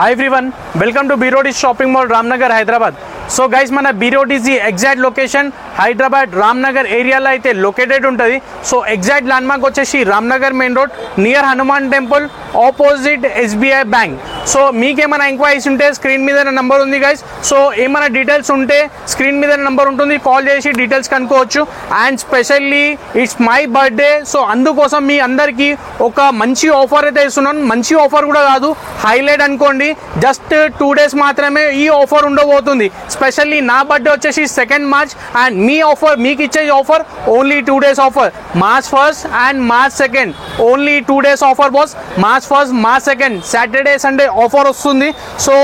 Hi everyone, welcome to B-Road Shopping Mall, Ramnagar, Hyderabad. So guys, mana B-Road is the exact location. Hyderabad, Ramnagar area la aithe located untadi. So exact landmark vachesi Ramnagar main road near Hanuman temple opposite SBI bank. So meek emana inquiries unte screen meeda number undi guys. So emana details unte screen meeda number untundi, call chesi details kanukovachu. And specially it's my birthday, so andukosam mee andarki oka manchi offer aithe istunnan. Manchi offer kuda kaadu, highlight anukondi, just 2 days maatrame ee offer undabotundi. Especially నా birthday వచ్చేసి 2nd March and me offer మీకు ఇచ్చే offer only 2 days offer. March 1st and March 2nd only 2 days offer boss. March 1st March 2nd Saturday Sunday offer వస్తుంది. So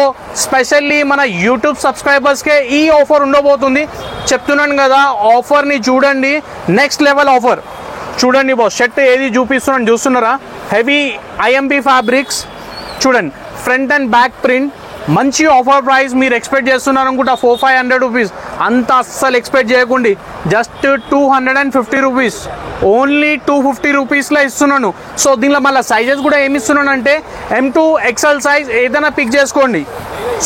specially మన YouTube సబ్స్క్రైబర్స్కే ఈ offer ఉండబోతుంది. చెప్తున్నాను కదా, ఆఫర్ని చూడండి, నెక్స్ట్ లెవెల్ ఆఫర్. చూడండి బాస్, షర్ట్ ఏది చూపిస్తున్నాను చూస్తున్నారా? హెవీ ఐఎంపీ ఫ్యాబ్రిక్స్ చూడండి, ఫ్రంట్ అండ్ బ్యాక్ ప్రింట్. మంచి ఆఫర్ ప్రైస్ మీరు ఎక్స్పెక్ట్ చేస్తున్నారు అనుకుంటా, 400-500 రూపీస్. అంత అస్సలు ఎక్స్పెక్ట్ చేయకండి, జస్ట్ 250 రూపీస్, ఓన్లీ 250 రూపీస్లో ఇస్తున్నాను. సో దీనిలో మళ్ళీ సైజెస్ కూడా ఏమి ఇస్తున్నాను అంటే M2 XL సైజ్ ఏదైనా పిక్ చేసుకోండి.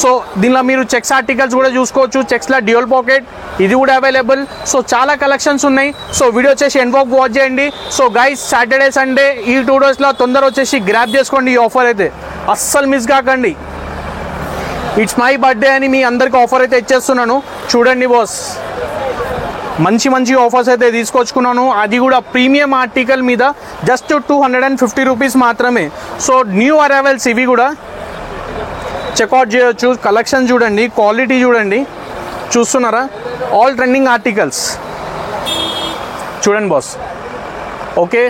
సో దీనిలో మీరు చెక్స్ ఆర్టికల్స్ కూడా చూసుకోవచ్చు. చెక్స్లో డ్యూయల్ పాకెట్ ఇది కూడా అవైలబుల్. సో చాలా కలెక్షన్స్ ఉన్నాయి. సో వీడియో వచ్చేసి ఎండ్ వరకు వాచ్ చేయండి. సో గైస్, సాటర్డే సండే ఈ 2 daysలో తొందర వచ్చేసి గ్రాప్ చేసుకోండి. ఈ ఆఫర్ అయితే అస్సలు మిస్ కాకండి. ఇట్స్ మై బర్త్డే అని మీ అందరికి ఆఫర్ అయితే ఇచ్చేస్తున్నాను. చూడండి బాస్, మంచి మంచి ఆఫర్స్ అయితే తీసుకొచ్చుకున్నాను, అది కూడా ప్రీమియం ఆర్టికల్ మీద జస్ట్ 250 రూపీస్ మాత్రమే. సో న్యూ అరైవల్స్ ఇవి కూడా చెక్అవుట్ చేయొచ్చు. కలెక్షన్ చూడండి, క్వాలిటీ చూడండి, చూస్తున్నారా? ఆల్ ట్రెండింగ్ ఆర్టికల్స్ చూడండి బాస్. ఓకే,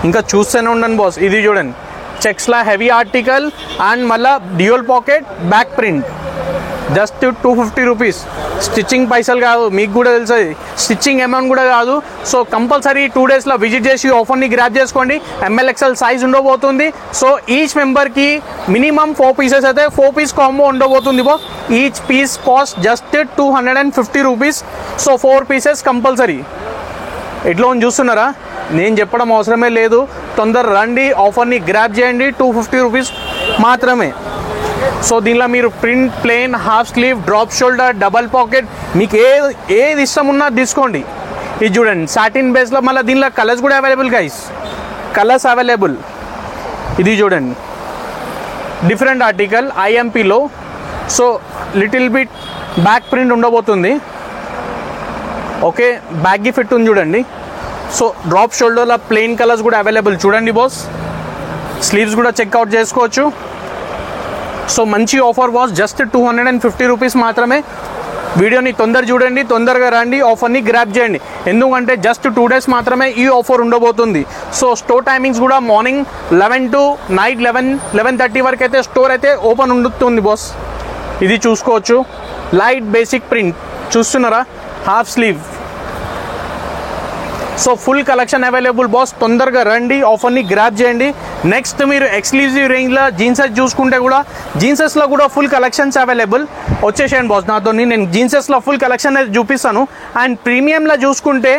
ఇంకా చూస్తూనే ఉండండి బాస్. ఇది చూడండి, చెక్స్లా హెవీ ఆర్టికల్ అండ్ మళ్ళీ dual pocket back print, just 250 rupees. Stitching పైసలు కాదు, మీకు కూడా తెలుస్తుంది, స్టిచ్చింగ్ అమౌంట్ కూడా కాదు. సో కంపల్సరీ 2 daysలో విజిట్ చేసి ఆఫర్ని గ్రాప్ చేసుకోండి. ML XL సైజ్ ఉండబోతుంది. సో ఈచ్ మెంబర్కి మినిమం 4 pieces అయితే 4 piece కాంబో ఉండబోతుంది బో. Each piece cost just 250 rupees. So 4 pieces compulsory. ఎట్లా చూస్తున్నారా? నేను చెప్పడం అవసరమే లేదు, తొందర రండి, ఆఫర్ని గ్రాప్ చేయండి. 250 రూపీస్ మాత్రమే. సో దీనిలో మీరు print, plain, half slew, drop shoulder, double pocket, మీకు ఏది ఇష్టం ఉన్నా తీసుకోండి. ఇది చూడండి, సాటిన్ బేస్లో మళ్ళీ దీనిలో కలర్స్ కూడా అవైలబుల్ గైస్, కలర్స్ అవైలబుల్. ఇది చూడండి, డిఫరెంట్ ఆర్టికల్ ఐఎంపీలో. So little bit back print ఉండబోతుంది. ఓకే, బ్యాగీ ఫిట్ ఉంది చూడండి. సో డ్రాప్ షోల్డర్లో ప్లెయిన్ కలర్స్ కూడా అవైలబుల్. చూడండి బాస్, స్లీవ్స్ కూడా చెక్అవుట్ చేసుకోవచ్చు. సో మంచి ఆఫర్ బాస్, జస్ట్ 250 రూపీస్ మాత్రమే. వీడియోని తొందర చూడండి, తొందరగా రండి, ఆఫర్ని గ్రాప్ చేయండి. ఎందుకంటే జస్ట్ 2 days మాత్రమే ఈ ఆఫర్ ఉండబోతుంది. సో స్టోర్ టైమింగ్స్ కూడా మార్నింగ్ 11 to నైట్ 11-11:30 వరకు అయితే స్టోర్ అయితే ఓపెన్ ఉంటుంది బాస్. ఇది చూసుకోవచ్చు, లైట్ బేసిక్ ప్రింట్ చూస్తున్నారా? Half slew. So full collection available boss, తొందరగా రండి, ఆఫర్ని గ్రాప్ చేయండి. నెక్స్ట్ మీరు ఎక్స్క్లూజివ్ రేంజ్లో జీన్సెస్ చూసుకుంటే కూడా జీన్సెస్లో కూడా ఫుల్ కలెక్షన్స్ అవైలబుల్. వచ్చేసేయండి బాస్ నాతో, నేను జీన్సెస్లో ఫుల్ కలెక్షన్ అయితే చూపిస్తాను. అండ్ ప్రీమియంలో చూసుకుంటే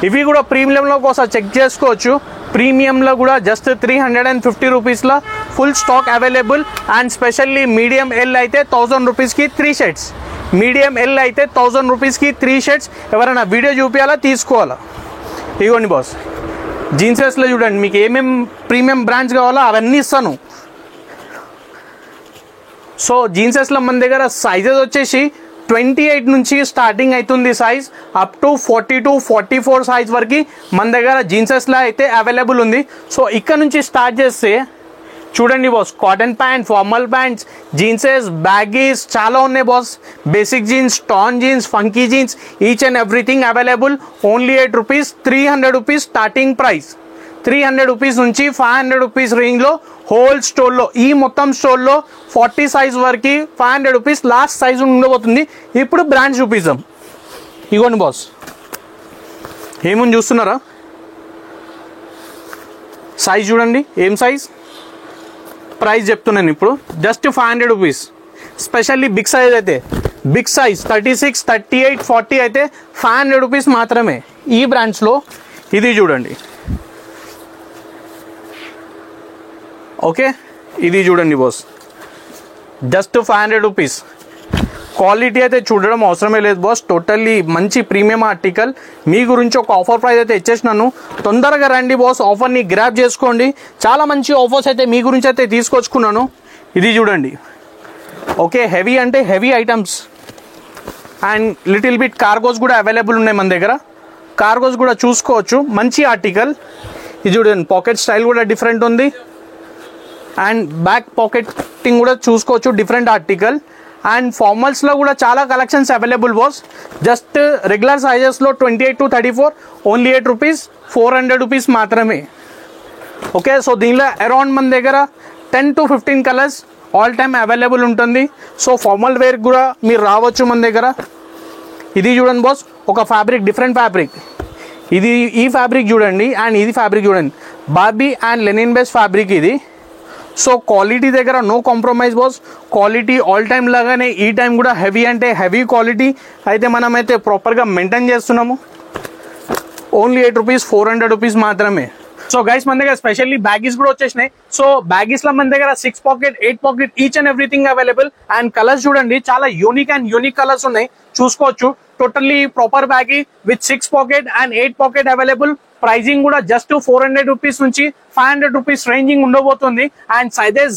ఇవి కూడా ప్రీమియంలో కోసం చెక్ చేసుకోవచ్చు. ప్రీమియంలో కూడా జస్ట్ 350 రూపీస్లో full stock available. And specially medium L అయితే 1000 రూపీస్కి 3 shirts. మీడియం ఎల్ అయితే 1000 రూపీస్కి 3 shirts. ఎవరైనా వీడియో చూపించాలా, తీసుకోవాలా? ఇవ్వండి బాస్, జీన్సెస్లో చూడండి, మీకు ఏమేమి ప్రీమియం బ్రాండ్స్ కావాలో అవన్నీ ఇస్తాను. సో జీన్సెస్లో మన దగ్గర సైజెస్ వచ్చేసి 28 నుంచి స్టార్టింగ్ అవుతుంది సైజ్, అప్ టు 42-44 సైజ్ వరకు మన దగ్గర జీన్సెస్లో అయితే అవైలబుల్ ఉంది. సో ఇక్కడ నుంచి స్టార్ట్ చేస్తే చూడండి boss, cotton pant, formal pants, జీన్సెస్, బ్యాగీస్ చాలా ఉన్నాయి boss. Basic jeans, tan jeans, funky jeans, each and everything available. Only 8 rupees, 300 rupees starting price. 300 rupees నుంచి 500 రూపీస్ రేంజ్లో హోల్ స్టోర్లో, ఈ మొత్తం స్టోర్లో 40 సైజ్ వరకు 500 రూపీస్ లాస్ట్ సైజ్ ఉండబోతుంది. ఇప్పుడు బ్రాండ్స్ చూపిస్తాం. ఇవ్వండి బాస్, ఏముంది చూస్తున్నారా? సైజ్ చూడండి, ఏం సైజ్, ప్రైస్ చెప్తున్నాను ఇప్పుడు, just 500 rupees. Specially big size అయితే, బిగ్ సైజ్ 36, 38, 40 అయితే 500 రూపీస్ మాత్రమే ఈ బ్రాండ్స్లో. ఇది చూడండి, ఓకే, ఇది చూడండి బాస్, జస్ట్ 500 రూపీస్. క్వాలిటీ అయితే చూడడం అవసరమే లేదు బాస్, టోటల్లీ మంచి ప్రీమియం ఆర్టికల్. మీ గురించి ఒక ఆఫర్ ప్రైస్ అయితే ఇచ్చేసినాను, తొందరగా రండి బాస్, ఆఫర్ని గ్రాప్ చేసుకోండి. చాలా మంచి ఆఫర్స్ అయితే మీ గురించి అయితే తీసుకొచ్చుకున్నాను. ఇది చూడండి, ఓకే హెవీ అంటే heavy items and little bit cargos కూడా అవైలబుల్ ఉన్నాయి మన దగ్గర. కార్గోస్ కూడా చూసుకోవచ్చు, మంచి ఆర్టికల్. ఇది చూడండి, పాకెట్ స్టైల్ కూడా డిఫరెంట్ ఉంది అండ్ బ్యాక్ పాకెటింగ్ కూడా చూసుకోవచ్చు, డిఫరెంట్ ఆర్టికల్. అండ్ ఫార్మల్స్లో కూడా చాలా collections available boss. Just regular సైజెస్లో 28 to 34 ఓన్లీ 8 రూపీస్, 400 రూపీస్ మాత్రమే. ఓకే, సో దీనిలో అరౌండ్ మన దగ్గర 10 to 15 colours all time available ఉంటుంది. సో ఫార్మల్ వేర్ కూడా మీరు రావచ్చు మన దగ్గర. ఇది చూడండి బాస్, ఒక ఫ్యాబ్రిక్, డిఫరెంట్ ఫ్యాబ్రిక్. ఇది ఈ ఫ్యాబ్రిక్ చూడండి అండ్ ఇది ఫ్యాబ్రిక్ చూడండి, Barbie and linen base fabric ఇది. సో క్వాలిటీ దగ్గర no compromise boss, quality all time లాగానే ఈ టైం కూడా హెవీ అంటే హెవీ క్వాలిటీ అయితే మనమైతే ప్రాపర్గా మెయింటైన్ చేస్తున్నాము. ఓన్లీ 8 రూపీస్, 400 రూపీస్ మాత్రమే. సో గైస్ మన దగ్గర స్పెషల్లీ బ్యాగీస్ కూడా వచ్చేసినాయి. సో బ్యాగీస్ లో మన దగ్గర 6 pocket, 8 pocket each and everything available. And colours చూడండి, చాలా యూనిక్ అండ్ యూనిక్ కలర్స్ ఉన్నాయి, చూసుకోవచ్చు. Totally proper baggy with 6 pocket and 8 pocket available. Pricing కూడా జస్ట్ 400 రూపీస్ నుంచి 500 రూపీస్ రేంజింగ్ ఉండబోతుంది. అండ్ సైజెస్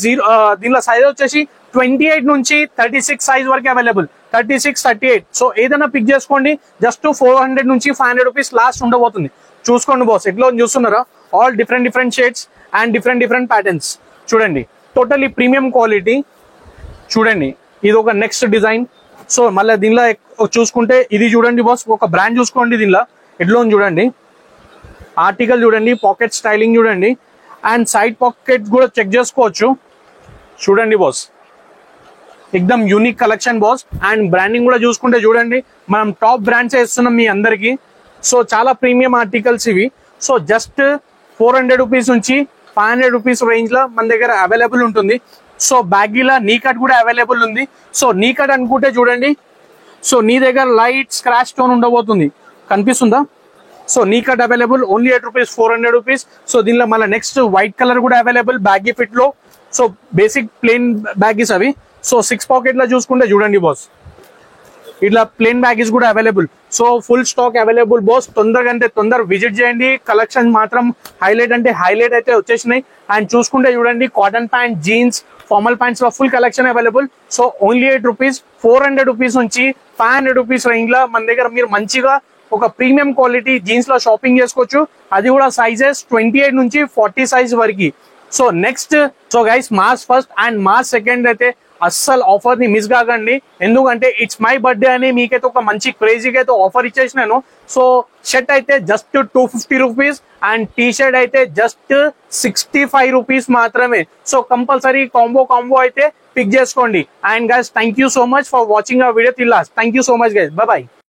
దీనిలో సైజ్ వచ్చేసి 28 నుంచి 36 సైజ్ వరకు అవైలబుల్, 36, 38. సో ఏదైనా పిక్ చేసుకోండి, జస్ట్ 400 నుంచి 500 రూపీస్ లాస్ట్ ఉండబోతుంది. చూసుకోండి బాస్, ఎట్లా చూస్తున్నారా, all different shades and different patterns. చూడండి, టోటల్లీ ప్రీమియం క్వాలిటీ. చూడండి, ఇది ఒక నెక్స్ట్ డిజైన్. సో మళ్ళీ దీనిలో చూసుకుంటే ఇది చూడండి బాస్, ఒక బ్రాండ్ చూసుకోండి, దీనిలో ఎట్లా చూడండి, ఆర్టికల్ చూడండి, పాకెట్ స్టైలింగ్ చూడండి అండ్ సైడ్ పాకెట్ కూడా చెక్ చేసుకోవచ్చు. చూడండి బాస్, ఎక్దమ్ unique collection boss. And branding కూడా చూసుకుంటే చూడండి, మనం టాప్ బ్రాండ్స్ ఇస్తున్నాం మీ అందరికి. సో చాలా ప్రీమియం ఆర్టికల్స్ ఇవి. సో జస్ట్ 400 రూపీస్ నుంచి 500 రూపీస్ రేంజ్ లో మన దగ్గర అవైలబుల్ ఉంటుంది. సో బ్యాగీలా నీ కట్ కూడా అవైలబుల్ ఉంది. సో నీ కట్ అనుకుంటే చూడండి, సో నీ దగ్గర లైట్ స్క్రాచ్ స్టోన్ ఉండబోతుంది, కనిపిస్తుందా. సో నీ cut available, only 8 rupees, 400 rupees. So దీనిలో మళ్ళీ నెక్స్ట్ వైట్ కలర్ కూడా అవైలబుల్ బ్యాగీ ఫిట్ లో. సో బేసిక్ ప్లెయిన్ బ్యాగీస్ అవి. సో 6 పాకెట్ లో చూసుకుంటే చూడండి బాస్, ఇట్లా ప్లెయిన్ బ్యాగీస్ కూడా available. So full stock available boss, తొందరగా అంటే తొందర విజిట్ చేయండి. కలెక్షన్ మాత్రం హైలైట్ అంటే హైలైట్ అయితే వచ్చేసినాయి. అండ్ చూసుకుంటే చూడండి, cotton pant, jeans, formal pants లో full collection available. So only 8 rupees, 400 rupees నుంచి 500 రూపీస్ రేంజ్ లో మన దగ్గర మీరు మంచిగా ఒక ప్రీమియం క్వాలిటీ జీన్స్ లో షాపింగ్ చేసుకోవచ్చు. అది కూడా సైజెస్ 28 నుంచి 40 సైజ్ వరకు. So next, so guys March 1 and March 2 అయితే అస్సలు ఆఫర్ ని మిస్ కాకండి, ఎందుకంటే ఇట్స్ మై బర్త్డే అని మీకైతే ఒక మంచి క్రేజీగా అయితే ఆఫర్ ఇచ్చేసినాను. సో షర్ట్ అయితే just 250 rupees and T shirt అయితే జస్ట్ 65 రూపీస్ మాత్రమే. సో కంపల్సరీ కాంబో అయితే పిక్ చేసుకోండి. And guys, thank you so much for watching our video till last. Thank you so much guys, by by.